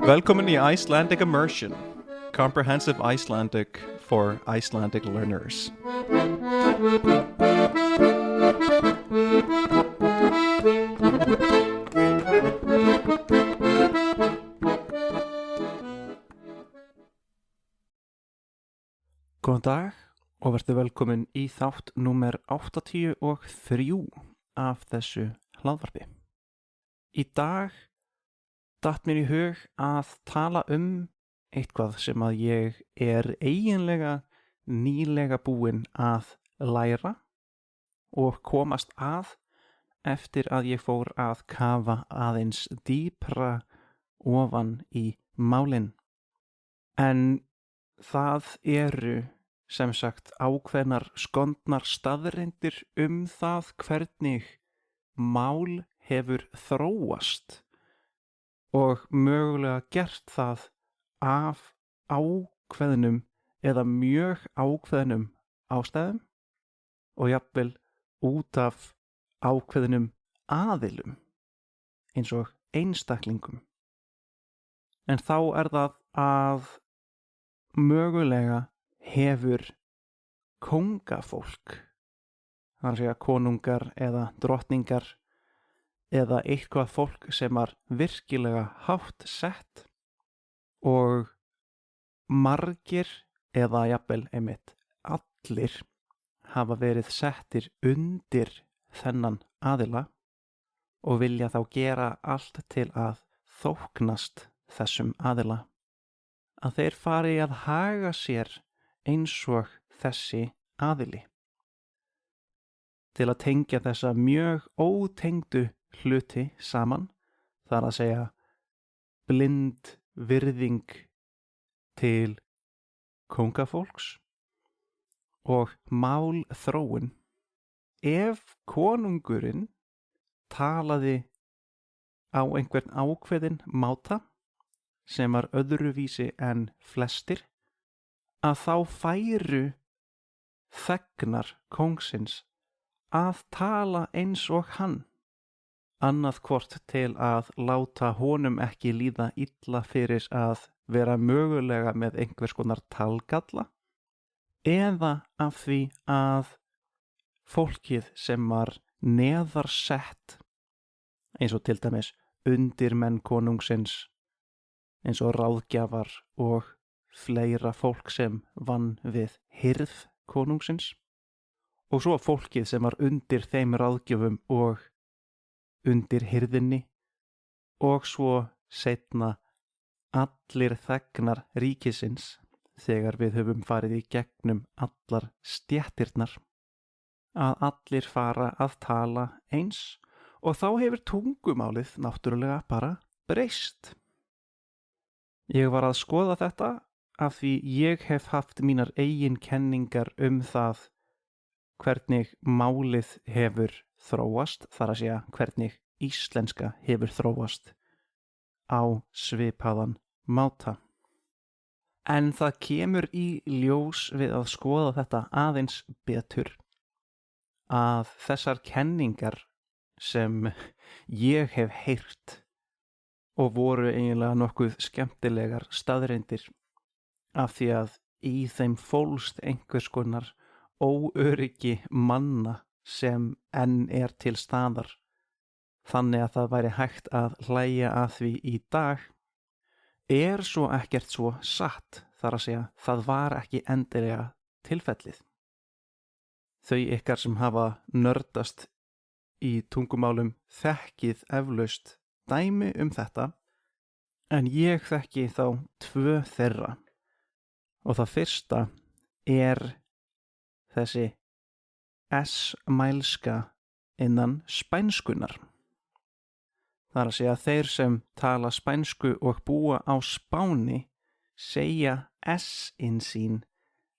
Velkomin í Icelandic Immersion, comprehensive Icelandic for Icelandic learners. Góðan dag og vertu velkomin í þátt númer 83 af þessu hlaðvarpi. Í dag datt mér í hug að tala eitthvað sem að ég er eiginlega nýlega búinn að læra og komast að eftir að ég fór að kafa aðeins dýpra ofan í málin. En það eru sem sagt ákveðnar skondnar staðreyndir það hvernig mál hefur þróast og mögulega gert það af ákveðnum eða mjög ákveðnum ástæðum og jafnvel út af ákveðnum aðilum eins og einstaklingum. En þá er það að mögulega hefur kóngafólk, það er að segja konungar eða drottningar eða eitthvað fólk sem var virkilega hátt sett og margir eða jafnvel einmitt allir hafa verið settir undir þennan aðila og vilja þá gera allt til að þóknast þessum aðila. Að þeir fari að haga sér eins og þessi aðili. Til að tengja þessa mjög ótengdu hluti saman, þar að segja blind virðing til kóngafólks og málþróun. Ef konungurinn talaði á einhvern ákveðinn máta sem var öðruvísi en flestir, að þá færu þegnar kóngsins að tala eins og hann, annað hvort til að láta honum ekki líða illa fyrir að vera mögulega með einhvers konar talgalla, eða af því að fólkið sem var neðarsett, eins og til dæmis undirmenn konungsins, eins og ráðgjafar og fleira fólk sem vann við hirð konungsins, og svo fólkið sem var undir þeim ráðgjöfum og undir hirðinni, og svo seinna allir þegnar ríkisins þegar við höfum farið í gegnum allar stéttirnar, að allir fara að tala eins og þá hefur tungumálið náttúrulega bara breyst. Ég var að skoða þetta af því ég hef haft mínar eigin kenningar það hvernig málið hefur þróast, þar að segja hvernig íslenska hefur þróast á svipaðan máta. En það kemur í ljós við að skoða þetta aðeins betur að þessar kenningar sem ég hef heyrt og voru eiginlega nokkuð skemmtilegar staðreyndir af því að í þeim fólst einhvers konar óöryggi manna sem enn er til staðar, þannig að það væri hægt að hlæja að því í dag, er svo ekkert svo satt, þar að segja það var ekki endilega tilfellið. Þau ykkar sem hafa nördast í tungumálum þekkið eflaust dæmi þetta, en ég þekki þá 2 þeirra. Og það fyrsta er þessi S-mælska innan spænskunnar. Það er að segja þeir sem tala spænsku og búa á Spáni segja S-in sín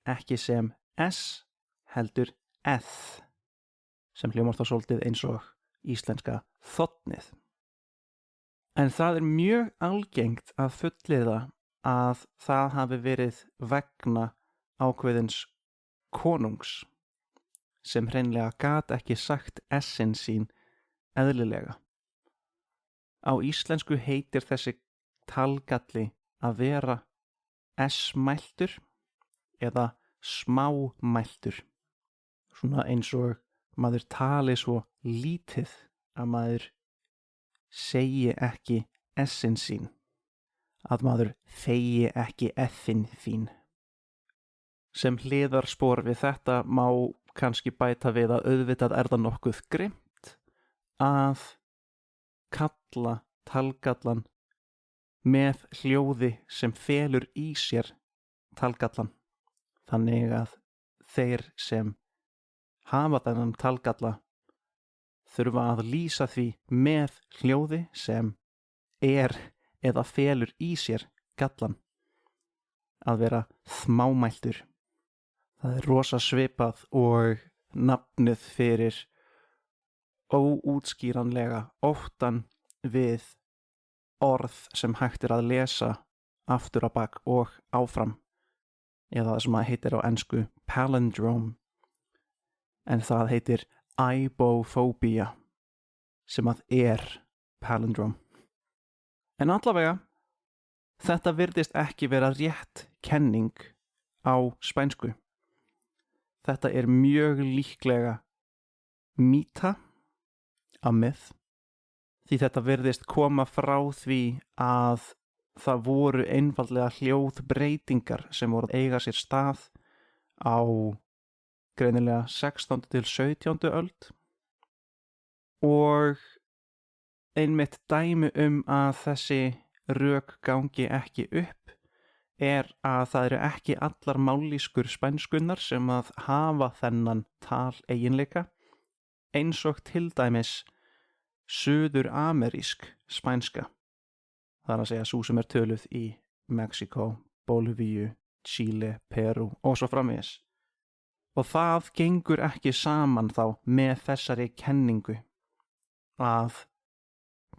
ekki sem S heldur eth, sem hljómar þá svolítið eins og íslenska þotnið. En það er mjög algengt að fullyrða að það hafi verið vegna ákveðins konungs sem hreinlega gat ekki sagt S-in sín eðlilega. Á íslensku heitir þessi talgalli að vera S-mæltur eða smámæltur. Svona eins og maður tali svo lítið að maður segi ekki S-in sín. Að maður þegi ekki F-in þín. Sem hliðarspor við þetta má kannski bæta við að auðvitað það nokkuð grimmt að kalla talgallan með hljóði sem felur í sér talgallan. Þannig að þeir sem hafa þennan talgalla þurfa að lýsa því með hljóði sem eða felur í sér gallan. Að vera smámæltur. Það rosa svipað og nafnið fyrir óútskýranlega óttan við orð sem hægt að lesa aftur á bak og áfram. Eða það sem heitir á ensku palindrome. En það heitir ibophobia sem að palindrome. En allavega, þetta virðist ekki vera rétt kenning á spænsku. Þetta mjög líklega mýta, a myth, því þetta virðist koma frá því að það voru einfaldlega hljóðbreytingar sem voru að eiga sér stað á greinilega 16. til 17. öld og einmitt dæmi að þessi rök gangi ekki upp að það eru ekki allar mállýskur spænskunnar sem að hafa þennan eiginleika eins og til dæmis suður-amerísk spænska. Það að segja sú sem töluð í Mexíkó, Bolívíu, Chile, Perú og svo framvegis. Og það gengur ekki saman þá með þessari kenningu að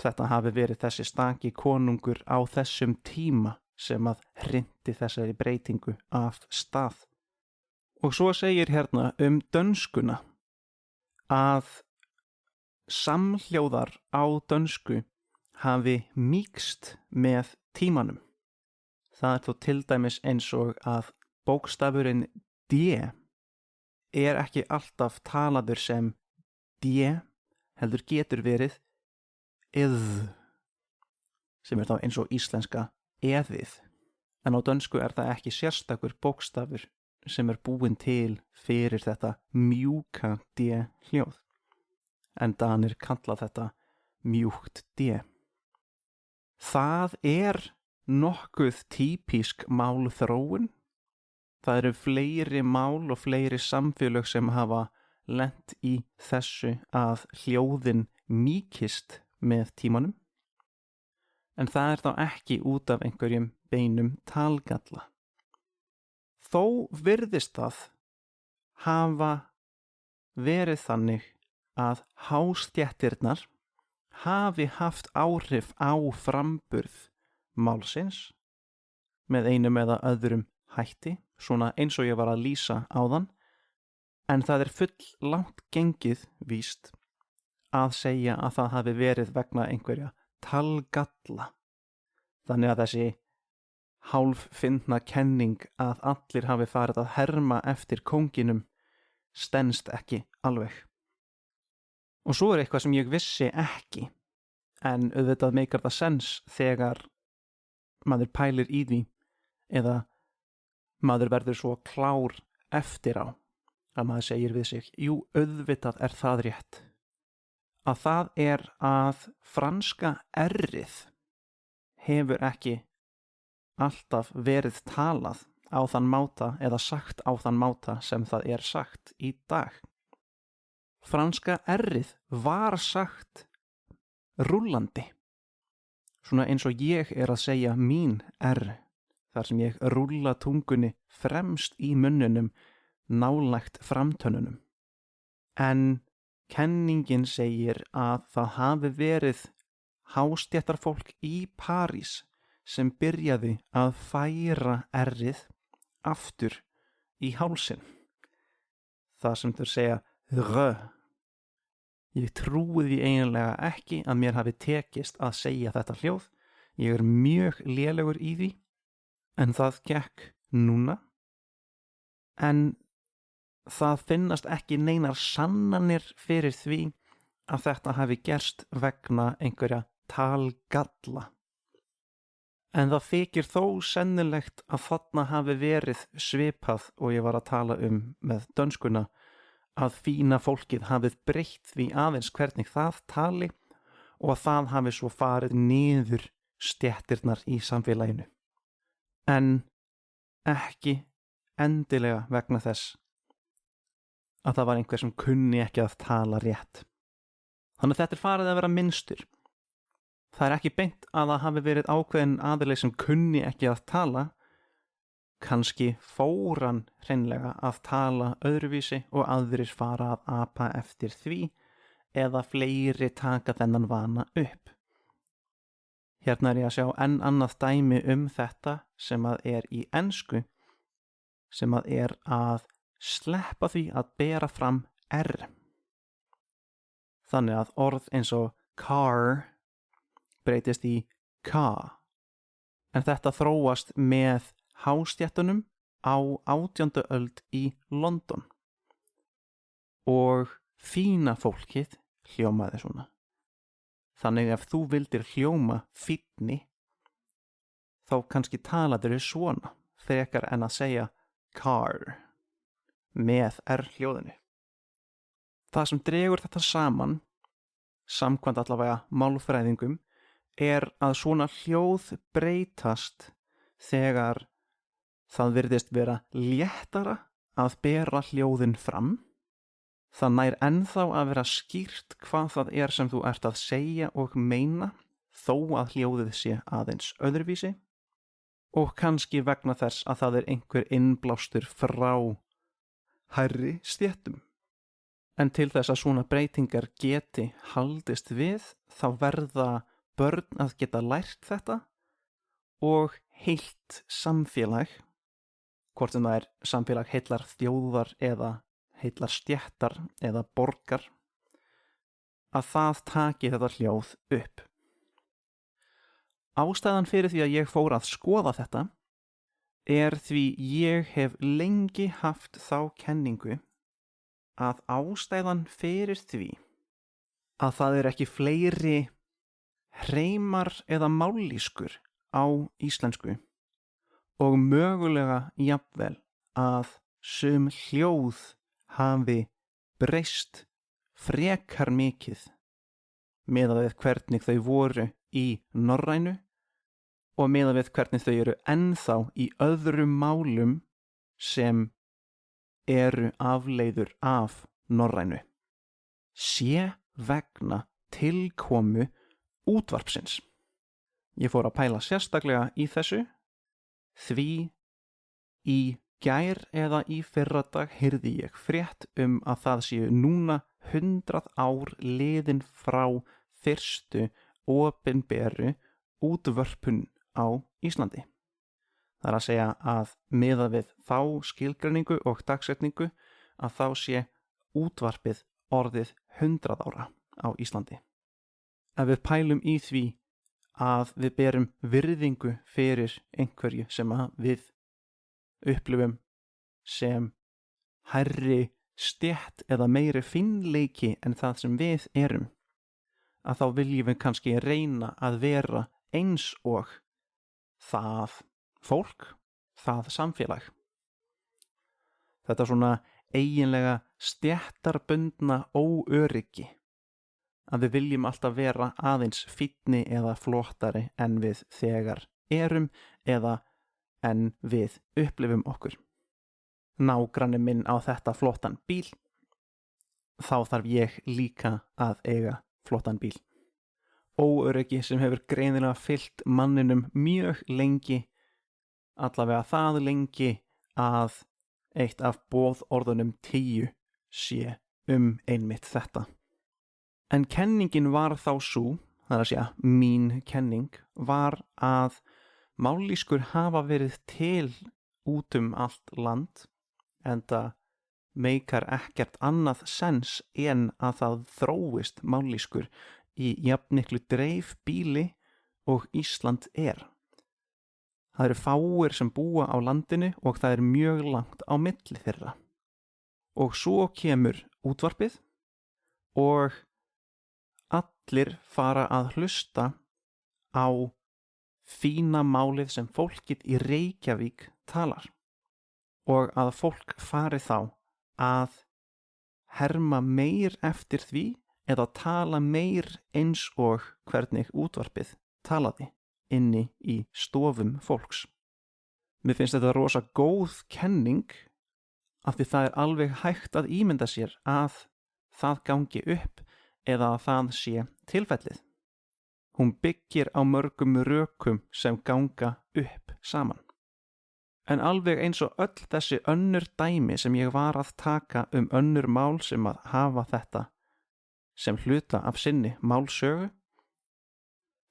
þetta hafi verið þessi staki konungur á þessum tíma sem að hrinti þessari breytingu af stað. Og svo segir hérna dönskuna að samhljóðar á dönsku hafi mýkst með tímanum. Það þó til dæmis eins og að bókstafurinn D ekki alltaf talaður sem D, heldur getur verið sem þá eins og íslenska eðið. En á dönsku það ekki sérstakur bókstafur sem búinn til fyrir þetta mjúka D hljóð. En Danir kalla þetta mjúkt D. Það nokkuð típísk málþróun. Það eru fleiri mál og fleiri samfélög sem hafa lent í þessu að hljóðin mýkist með tímanum. En það þá ekki út af einhverjum beinum talgalla. Þó virðist það hafa verið þannig að hástéttirnar hafi haft áhrif á framburð málsins með einum eða öðrum hætti, svona eins og ég var að lýsa áðan, en það full langt gengið víst að segja að það hafi verið vegna einhverja talgalla. Þannig að þessi hálffyndna kenning að allir hafi farið að herma eftir kónginum stenst ekki alveg. Og svo eitthvað sem ég vissi ekki, en auðvitað meikar það sens þegar maður pælir í því eða maður verður svo klár eftir á að maður segir við sig, jú, auðvitað það rétt. Að það að franska R-ið hefur ekki alltaf verið talað á þann máta eða sagt á þann máta sem það sagt í dag. Franska R-ið var sagt rúllandi. Svona eins og ég að segja mín R, þar sem ég rúlla tungunni fremst í munnunum nálægt framtönnunum. En kenningin segir að það hafi verið hástéttarfólk í París sem byrjaði að færa R-ið aftur í hálsinn. Það sem þau segja rö. Ég trúi því eiginlega ekki að mér hafi tekist að segja þetta hljóð. Ég mjög lélegur í því, en það gekk núna. En það finnast ekki neinar sannanir fyrir því að þetta hafi gerst vegna einhverja talgalla. En það þykir þó sennilegt að þarna hafi verið svipað og ég var að tala með dönskuna, að fína fólkið hafið breytt því aðeins hvernig það tali og að það hafi svo farið niður stéttirnar í samfélaginu. En ekki endilega vegna þess að það var einhver sem kunni ekki að tala rétt. Þannig að þetta farið að vera mynstur. Það ekki beint að það hafi verið ákveðin aðileg sem kunni ekki að tala, kannski fór hann hreinlega að tala öðruvísi og aðrir fara að apa eftir því eða fleiri taka þennan vana upp. Hérna ég að sjá enn annað dæmi þetta sem að í ensku, sem að sleppa því að bera fram R. Þannig að orð eins og car breytist í ka. En þetta þróast með hástéttunum á 18. öld í London. Og fína fólkið hljómaði svona. Þannig ef þú vildir hljóma fínni, þá kannski talaður svona, frekar en að segja car með R-hljóðinu. Það sem dregur þetta saman, samkvæmt allavega málfræðingum, að svona hljóð breytast þegar það virðist vera léttara að bera hljóðin fram. Það nær ennþá að vera skýrt hvað það sem þú ert að segja og meina, þó að hljóðið sé aðeins öðruvísi, og kannski vegna þess að það einhver innblástur frá hærri stéttum. En til þess að svona breytingar geti haldist við, þá verða börn að geta lært þetta og heilt samfélag, hvort sem það samfélag heillar þjóðar eða heillar stéttar eða borgar, að það taki þetta hljóð upp. Ástæðan fyrir því að ég fór að skoða þetta því ég hef lengi haft þá kenningu að ástæðan fyrir því að það ekki fleiri hreimar eða mállýskur á íslensku og mögulega jafnvel að sum hljóð hafi breyst frekar mikið miðað við hvernig þau voru í norrænu og miðað við hvernig þau eru ennþá í öðrum málum sem eru afleiður af norrænu. Sé vegna tilkomu útvarpsins. Ég fór að pæla sérstaklega í þessu, því í gær eða í fyrradag heyrði ég frétt að það séu núna 100 ár liðin frá fyrstu opinberu útvörpun á Íslandi. Það að segja að miðað við þá skilgreiningu og dagsetningu að þá sé útvarpið orðið 100 ára á Íslandi. Ef við pælum í því að við berum virðingu fyrir einhverju sem við upplifum sem hærri stétt eða meiri fínleiki en það sem við erum, að þá viljum við kannski reyna að vera eins og það fólk, það samfélag. Þetta svona eiginlega stéttarbundna óöryggi, að við viljum alltaf vera aðeins fínni eða flottari en við þegar erum eða en við upplifum okkur. Nágranni minn á þetta flottan bíl, þá þarf ég líka að eiga flottan bíl. Óöryggi sem hefur greinilega fylgt manninum mjög lengi, allavega það lengi að eitt af boðorðunum 10 sé einmitt þetta. En kenningin var þá sú, það að segja mín kenning, var að mállýskur hafa verið til út allt land, enda meikar ekkert annað sens en að það þróist mállýskur í jafnmiklu dreifbýli og Ísland er. Það eru fáir sem búa á landinu og það er mjög langt á milli þeirra. Og svo kemur útvarpið og allir fara að hlusta á fína málið sem fólkið í Reykjavík talar og að fólk fari þá að herma meir eftir því eða tala meir eins og hvernig útvarpið talaði inni í stofum fólks. Mér finnst þetta rosa góð kenning af því það er alveg hægt að ímynda sér að það gangi upp eða að það sé tilfellið. Hún byggir á mörgum rökum sem ganga upp saman. En alveg eins og öll þessi önnur dæmi sem ég var að taka önnur mál sem að hafa þetta sem hluta af sinni málsögu,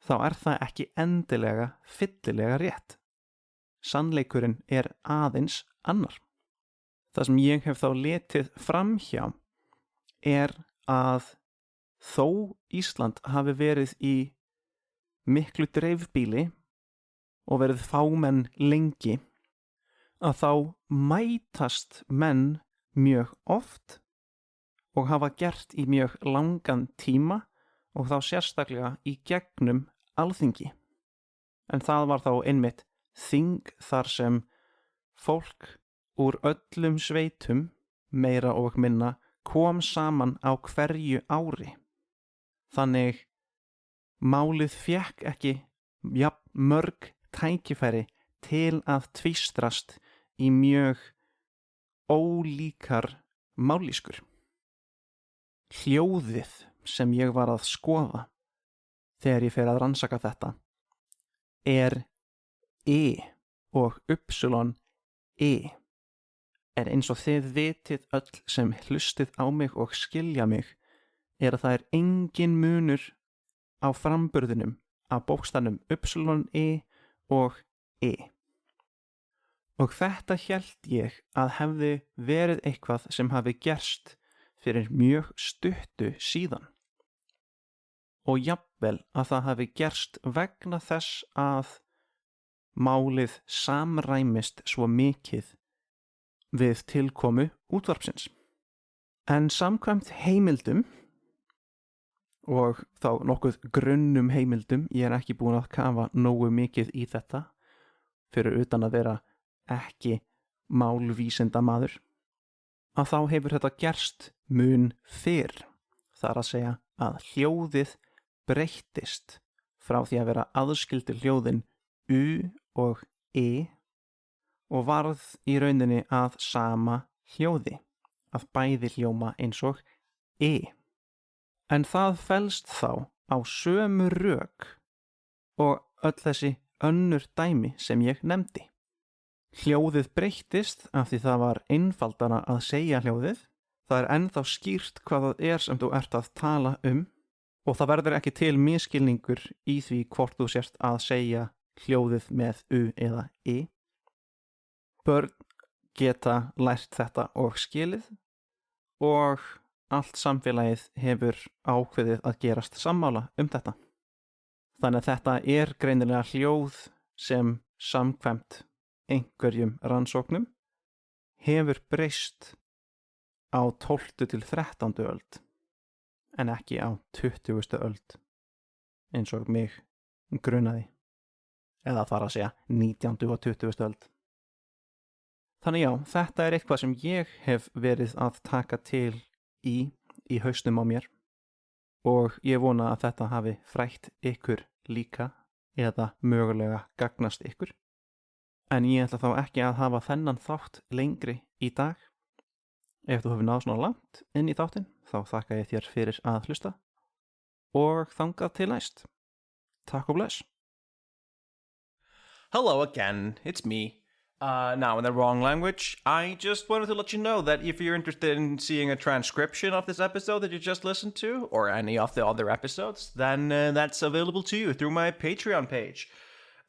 þá er það ekki endilega fyllilega rétt. Sannleikurinn er aðeins annar. Það sem ég hef þá letið framhjá er að þó Ísland hafi verið í miklu dreifbýli og verið fámenn lengi, að þá mætast menn mjög oft og hafa gert í mjög langan tíma og þá sérstaklega í gegnum alþingi. En það var þá einmitt þing þar sem fólk úr öllum sveitum, meira og minna, kom saman á hverju ári. Þannig málið fékk ekki jafn mörg tækifæri til að tvístrast í mjög ólíkar mállýskur. Hljóðið sem ég var að skoða þegar ég fer að rannsaka þetta er og en eins og þið vitið öll sem hlustið á mig og skilja mig er að það er engin munur á framburðinum af bókstafnum og Og þetta hélt ég að hefði verið eitthvað sem hafi gerst fyrir mjög stuttu síðan. Og jafnvel að það hafi gerst vegna þess að málið samræmist svo mikið við tilkomu útvarpsins. En samkvæmt heimildum, og þá nokkuð grunnum heimildum, ég er ekki búin að kafa nógu mikið í þetta, fyrir utan að vera ekki málvísindamaður, að þá hefur þetta gerst mun fyrr. Það er að segja að hljóðið breyttist frá því að vera aðskildu hljóðin U og og varð í rauninni að sama hljóði, að bæði hljóma eins og En það felst þá á sömu rök og öll þessi önnur dæmi sem ég nefndi. Hljóðið breyttist af því það var einfaldara að segja hljóðið. Það er ennþá skýrt hvað það er sem þú ert að tala og það verður ekki til misskilningur í því hvort þú sért að segja hljóðið með U eða Börn geta lært þetta og skilið og allt samfélagið hefur ákveðið að gerast sammála þetta. Þannig að þetta er greinilega hljóð sem samkvæmt einhverjum rannsóknum hefur breyst á 12. til 13. öld en ekki á 20. öld eins og mig grunaði, eða þar að segja 19. og 20. öld. Þannig já, þetta er eitthvað sem ég hef verið að taka til í hausnum á mér og ég vona að þetta hafi frætt ykkur líka eða mögulega gagnast ykkur. En ég ætla þá ekki að hafa þennan þátt lengri í dag. Ef þú hefur náð svona langt inn í þáttinn, þá þakka ég þér fyrir að hlusta og þangað til næst. Takk og bless. Hello again, it's me. Now in the wrong language, I just wanted to let you know that if you're interested in seeing a transcription of this episode that you just listened to, or any of the other episodes, then that's available to you through my Patreon page.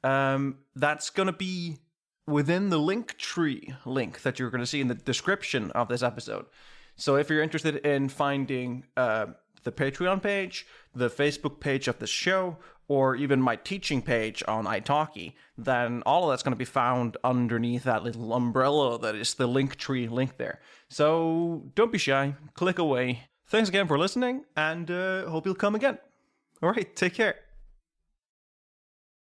That's gonna be within the Linktree link that you're going to see in the description of this episode. So if you're interested in finding the Patreon page, the Facebook page of the show, or even my teaching page on italki, then all of that's going to be found underneath that little umbrella that is the Linktree link there. So don't be shy, click away. Thanks again for listening, and hope you'll come again. All right, take care.